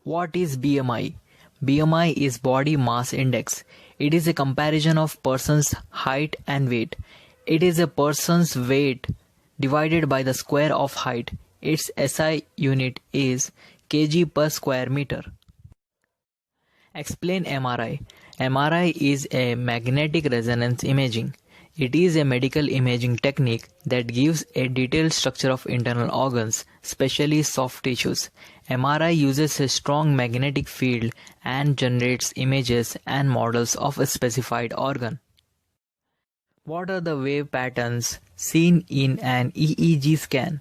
What is BMI? BMI is Body Mass Index. It is a comparison of person's height and weight. It is a person's weight divided by the square of height. Its SI unit is kg per square meter. Explain MRI. MRI is a magnetic resonance imaging. It is a medical imaging technique that gives a detailed structure of internal organs, especially soft tissues. MRI uses a strong magnetic field and generates images and models of a specified organ. What are the wave patterns seen in an EEG scan?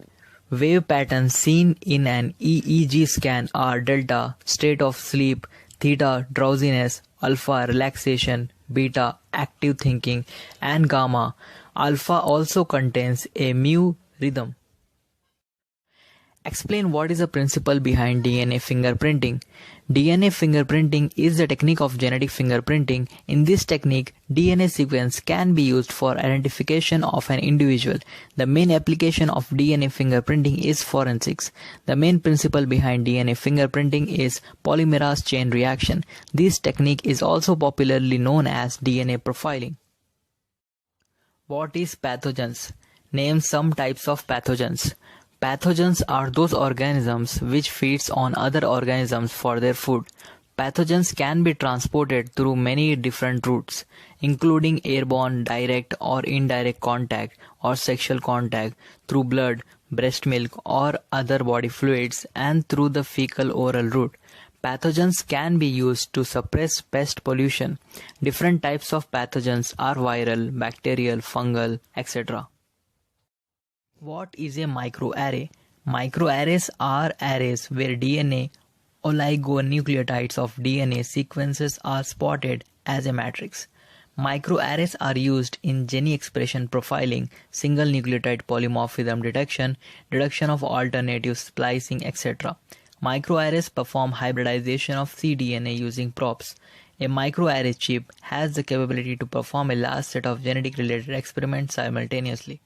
Wave patterns seen in an EEG scan are delta, state of sleep, theta, drowsiness, alpha, relaxation, beta, active thinking, and gamma. Alpha also contains a mu rhythm. Explain what is the principle behind DNA fingerprinting. DNA fingerprinting is the technique of genetic fingerprinting. In this technique, DNA sequence can be used for identification of an individual. The main application of DNA fingerprinting is forensics. The main principle behind DNA fingerprinting is polymerase chain reaction. This technique is also popularly known as DNA profiling. What is pathogens? Name some types of pathogens. Pathogens are those organisms which feeds on other organisms for their food. Pathogens can be transported through many different routes, including airborne, direct or indirect contact or sexual contact, through blood, breast milk or other body fluids, and through the fecal-oral route. Pathogens can be used to suppress pest pollution. Different types of pathogens are viral, bacterial, fungal, etc. What is a microarray? Microarrays are arrays where DNA oligonucleotides of DNA sequences are spotted as a matrix. Microarrays are used in gene expression profiling, single nucleotide polymorphism detection, detection of alternative splicing, etc. Microarrays perform hybridization of cDNA using probes. A microarray chip has the capability to perform a large set of genetic-related experiments simultaneously.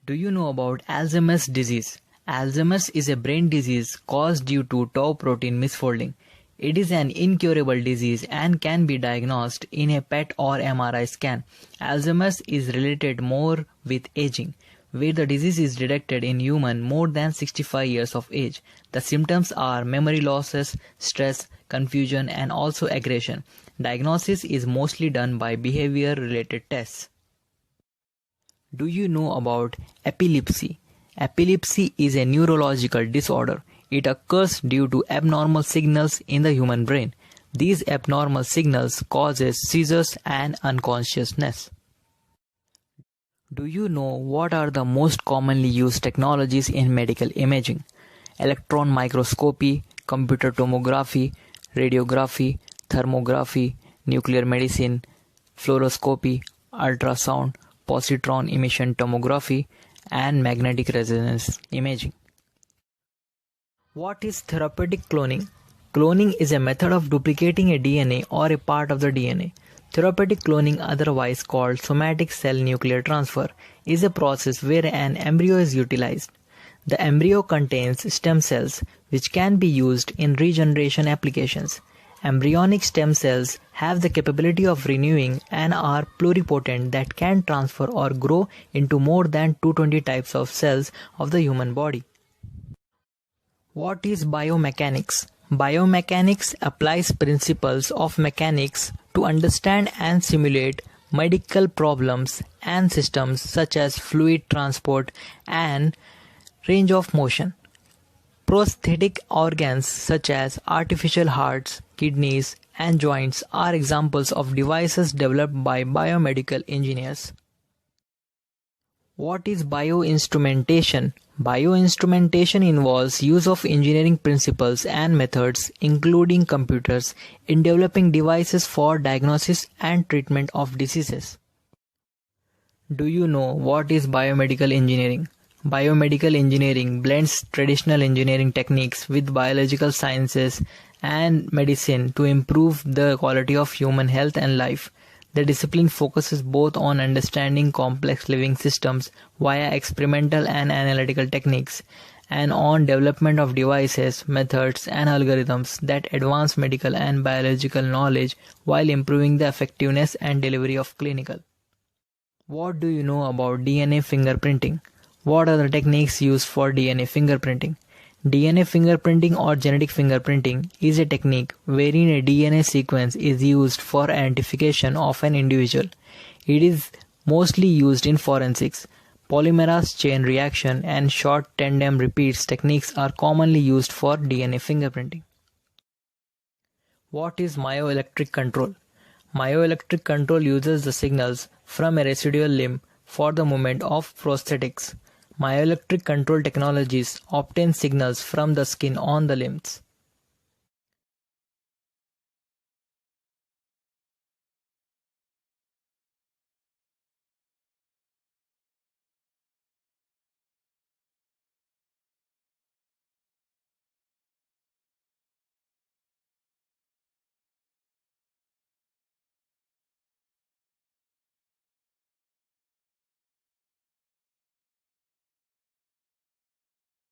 Do you know about Alzheimer's disease? Alzheimer's is a brain disease caused due to tau protein misfolding. It is an incurable disease and can be diagnosed in a PET or MRI scan. Alzheimer's is related more with aging, where the disease is detected in humans more than 65 years of age. The symptoms are memory losses, stress, confusion, and also aggression. Diagnosis is mostly done by behavior-related tests. Do you know about epilepsy? Epilepsy is a neurological disorder. It occurs due to abnormal signals in the human brain. These abnormal signals causes seizures and unconsciousness. Do you know what are the most commonly used technologies in medical imaging? Electron microscopy, computer tomography, radiography, thermography, nuclear medicine, fluoroscopy, ultrasound, positron emission tomography, and magnetic resonance imaging. What is therapeutic cloning? Cloning is a method of duplicating a DNA or a part of the DNA. Therapeutic cloning, otherwise called somatic cell nuclear transfer, is a process where an embryo is utilized. The embryo contains stem cells which can be used in regeneration applications. Embryonic stem cells have the capability of renewing and are pluripotent that can transfer or grow into more than 220 types of cells of the human body. What is biomechanics? Biomechanics applies principles of mechanics to understand and simulate medical problems and systems such as fluid transport and range of motion. Prosthetic organs such as artificial hearts, kidneys, and joints are examples of devices developed by biomedical engineers. What is bioinstrumentation? Bioinstrumentation involves use of engineering principles and methods, including computers, in developing devices for diagnosis and treatment of diseases. Do you know what is biomedical engineering? Biomedical engineering blends traditional engineering techniques with biological sciences and medicine to improve the quality of human health and life. The discipline focuses both on understanding complex living systems via experimental and analytical techniques, and on development of devices, methods, and algorithms that advance medical and biological knowledge while improving the effectiveness and delivery of clinical. What do you know about DNA fingerprinting? What are the techniques used for DNA fingerprinting? DNA fingerprinting or genetic fingerprinting is a technique wherein a DNA sequence is used for identification of an individual. It is mostly used in forensics. Polymerase chain reaction and short tandem repeats techniques are commonly used for DNA fingerprinting. What is myoelectric control? Myoelectric control uses the signals from a residual limb for the movement of prosthetics. Myoelectric control technologies obtain signals from the skin on the limbs.